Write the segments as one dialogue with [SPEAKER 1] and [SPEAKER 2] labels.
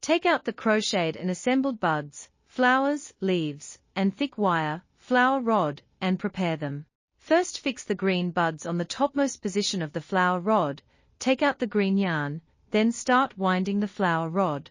[SPEAKER 1] Take out the crocheted and assembled buds, flowers, leaves, and thick wire, flower rod, and prepare them. First fix the green buds on the topmost position of the flower rod, take out the green yarn, then start winding the flower rod.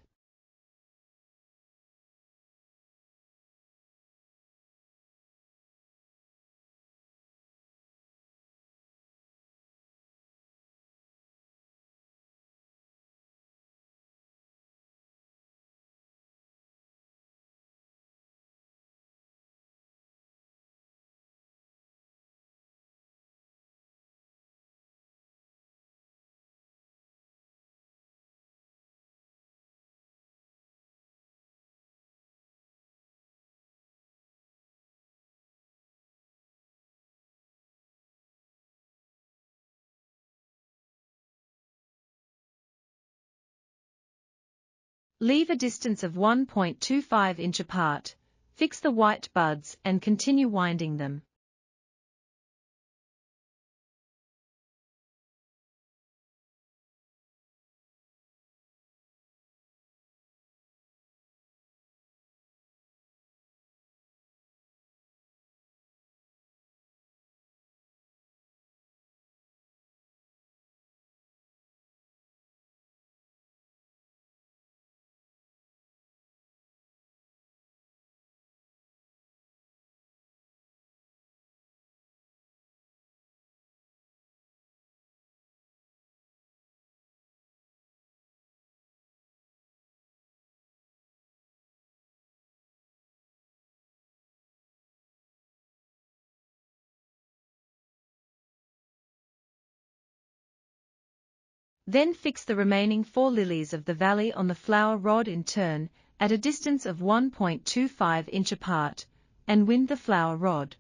[SPEAKER 1] Leave a distance of 1.25 inch apart, fix the white buds and continue winding them. Then fix the remaining 4 lilies of the valley on the flower rod in turn, at a distance of 1.25 inch apart, and wind the flower rod.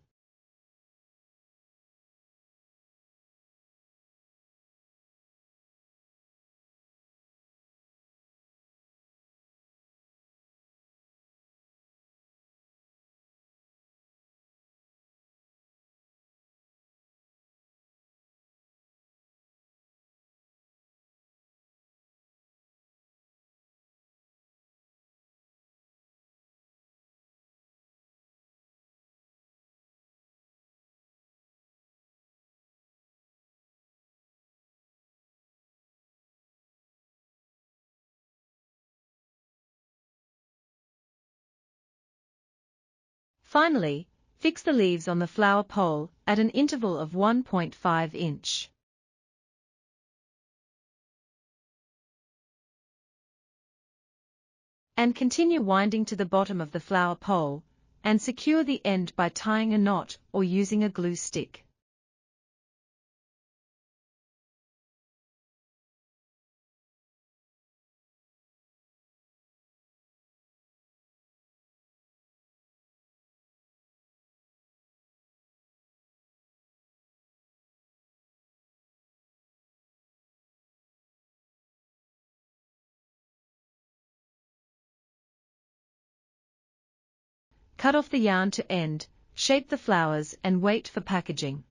[SPEAKER 1] Finally, fix the leaves on the flower pole at an interval of 1.5 inch. And continue winding to the bottom of the flower pole, and secure the end by tying a knot or using a glue stick. Cut off the yarn to end, shape the flowers and wait for packaging.